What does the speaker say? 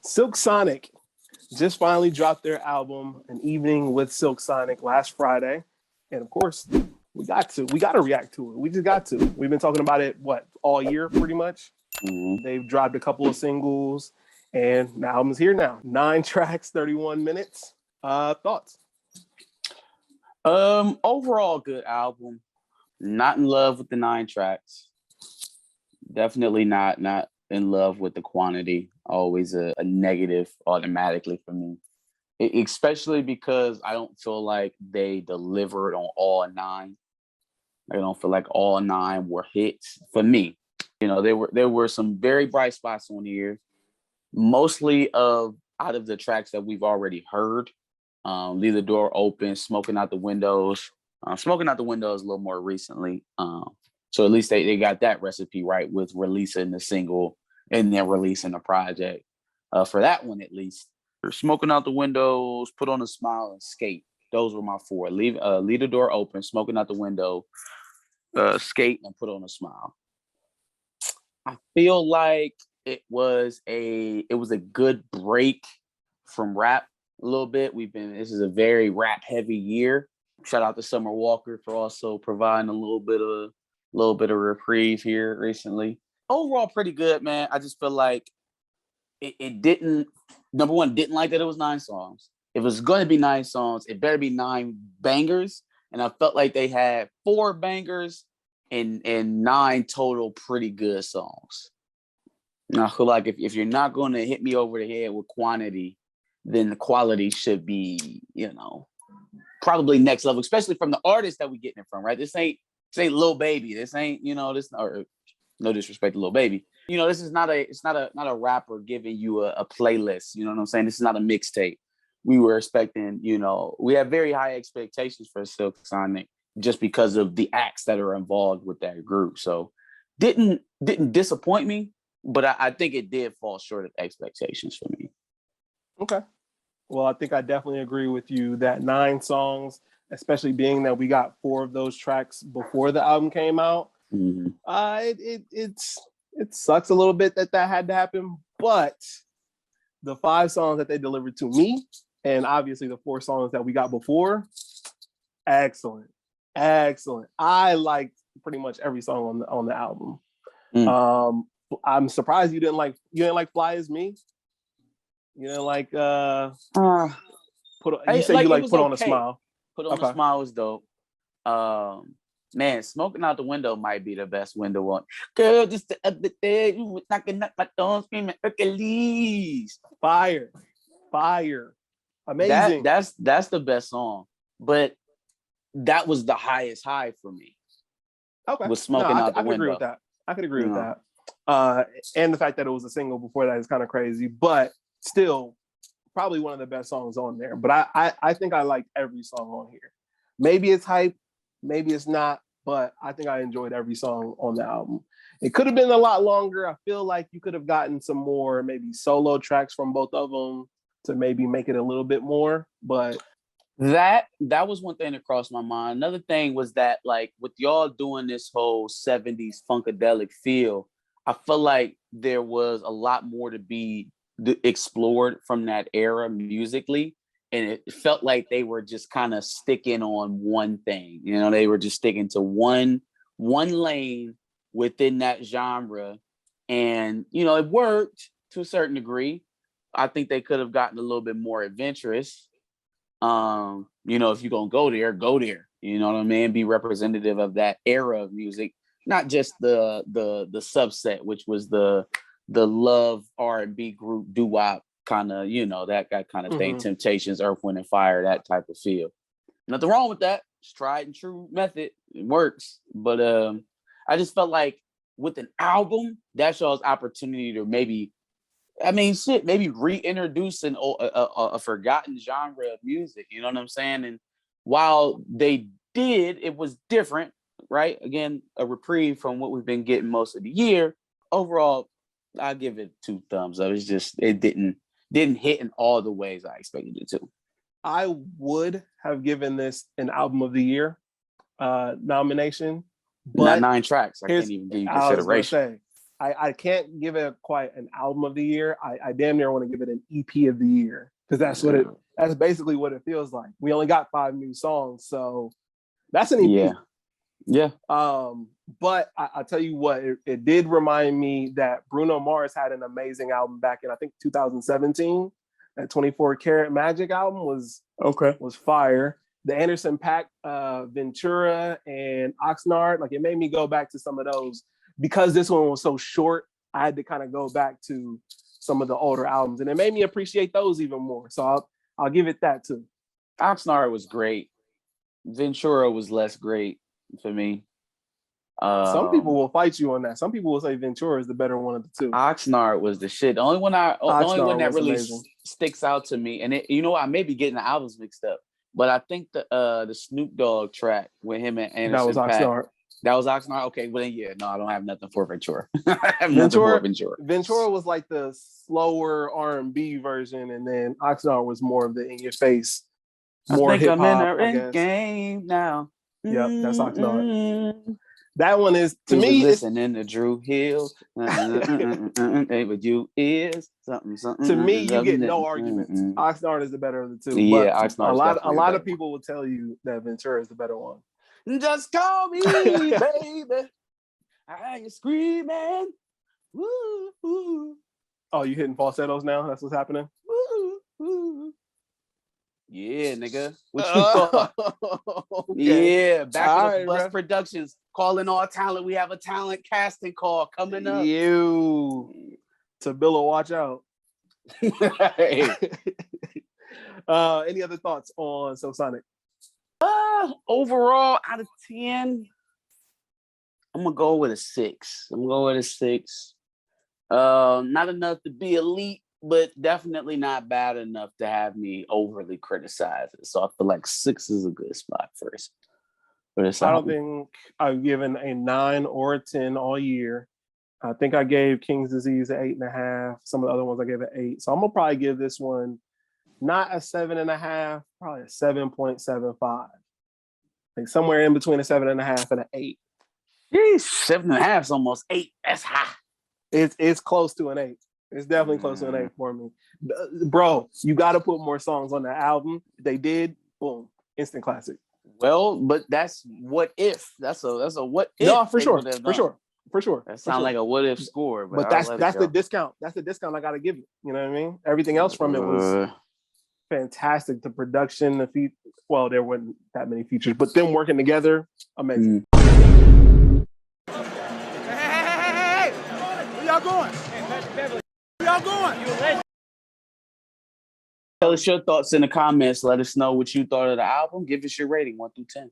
Silk Sonic just finally dropped their album, An Evening with Silk Sonic, last Friday. And of course, we got to react to it. We just got to. We've been talking about it, all year pretty much. Mm-hmm. They've dropped a couple of singles and the album's here now. 9 tracks, 31 minutes. Thoughts? Overall, good album. Not in love with the 9 tracks. Definitely not in love with the quantity. Always a negative automatically for me. Especially because I don't feel like they delivered on all 9. I don't feel like all 9 were hits for me. You know, there were some very bright spots on here. Mostly out of the tracks that we've already heard. Leave the Door Open, Smoking Out the Windows. Smoking Out the Windows a little more recently. So at least they got that recipe right with releasing the single and then releasing a project. For that one, at least. Smoking Out the Windows, Put on a Smile, and Skate. Those were my 4. Leave the Door Open, Smoking Out the Window, Skate, and Put on a Smile. I feel like it was a good break from rap a little bit. This is a very rap heavy year. Shout out to Summer Walker for also providing a little bit of reprieve here recently. Overall, pretty good, man. I just feel like it didn't. Number one, didn't like that it was 9 songs. If it was going to be 9 songs, it better be 9 bangers. And I felt like they had 4 bangers and 9 total pretty good songs. And I feel like if you're not going to hit me over the head with quantity, then the quality should be, probably next level, especially from the artists that we getting it from, right? This ain't Lil Baby. This ain't, or no disrespect to Lil Baby. This is not a rapper giving you a playlist. You know what I'm saying? This is not a mixtape. We were expecting, we have very high expectations for Silk Sonic just because of the acts that are involved with that group. So didn't disappoint me, but I think it did fall short of expectations for me. Okay. Well, I think I definitely agree with you that 9 songs, especially being that we got 4 of those tracks before the album came out. Mm-hmm. It sucks a little bit that had to happen, but the 5 songs that they delivered to me, and obviously the 4 songs that we got before, excellent. I liked pretty much every song on the album. I'm surprised you didn't like Fly As Me. You didn't like Put On a Smile. Put on a Smile was dope. Man, Smoking Out the Window might be the best window one. Girl, just the other day, you was knocking up my door screaming Hercules. Fire. Amazing. That's the best song. But that was the highest high for me. Okay. Was Smoking Out the Window. I could agree with that. And the fact that it was a single before that is kind of crazy, but still probably one of the best songs on there. But I think I liked every song on here. Maybe it's hype, maybe it's not, but I think I enjoyed every song on the album. It could have been a lot longer. I feel like you could have gotten some more maybe solo tracks from both of them to maybe make it a little bit more, but that was one thing that crossed my mind. Another thing was that, like, with y'all doing this whole 70s funkadelic feel, I feel like there was a lot more to be explored from that era musically. And it felt like they were just kind of sticking on one thing. They were just sticking to one lane within that genre. And, it worked to a certain degree. I think they could have gotten a little bit more adventurous. If you're going to go there, go there. You know what I mean? Be representative of that era of music, not just the subset, which was the love R&B group doo-wop kind of, that kind of thing. Temptations, Earth, Wind and Fire, that type of feel. Nothing wrong with that. It's tried and true method. It works. But I just felt like with an album, that's y'all's opportunity to maybe reintroduce a forgotten genre of music. You know what I'm saying? And while they did, it was different, right? Again, a reprieve from what we've been getting most of the year. Overall, I'll give it 2 thumbs up. It's just, it didn't hit in all the ways I expected it to. I would have given this an album of the year nomination. But not 9 tracks. I can't even give you consideration. I can't give it quite an album of the year. I damn near want to give it an EP of the year because that's basically what it feels like. We only got 5 new songs, so that's an EP. Yeah. But I tell you what, it did remind me that Bruno Mars had an amazing album back in, I think, 2017. That 24 Karat Magic album was fire. The Anderson paak, Ventura, and Oxnard, like it made me go back to some of those. Because this one was so short, I had to kind of go back to some of the older albums, and it made me appreciate those even more. So I'll give it that too. Oxnard was great. Ventura was less great for me. Some people will fight you on that. Some people will say Ventura is the better one of the two. Oxnard was the shit. The only one that really amazing. Sticks out to me, and I may be getting the albums mixed up, but I think the Snoop Dogg track with him and Anderson. That was Oxnard. That was Oxnard. Okay, well then, I don't have nothing for Ventura. I have nothing for Ventura. Ventura was like the slower R&B version, and then Oxnard was more of the in your face, more hip hop. I'm in the game now. Yep, that's Oxnard. That one is to me. Listening to Drew Hill, but you is something. To me, you get no arguments. Oxnard is the better of the two. Yeah, Oxnard. A lot of people will tell you that Ventura is the better one. Just call me, baby. I ain't screaming. Woo, woo. Oh, you hitting falsettos now? That's what's happening? Woo, woo. Yeah, nigga. What you thought? Okay. Yeah, back with Bus Productions. Calling all talent. We have a talent casting call coming up. Tabilla, watch out. Any other thoughts on So Sonic? Overall, out of 10, I'm gonna go with a 6. Not enough to be elite, but definitely not bad enough to have me overly criticize it. So I feel like 6 is a good spot first. I don't think I've given a 9 or a 10 all year. I think I gave King's Disease an 8.5. Some of the other ones I gave an 8. So I'm gonna probably give this one not a 7.5, probably a 7.75. Like somewhere in between a 7.5 and an 8. Jeez, 7.5 is almost 8. That's high. It's close to an 8. It's definitely close to an 8 for me. Bro, you got to put more songs on the album. They did. Boom. Instant classic. Well, but that's what if. That's a what if. No, for sure. That sounds like a what if score. But that's the discount. That's the discount I got to give you. You know what I mean? Everything else from it was fantastic. The production, the well, there weren't that many features, but them working together, amazing. Hey, where y'all going? Where y'all going? You a legend. Tell us your thoughts in the comments. Let us know what you thought of the album. Give us your rating 1 through 10.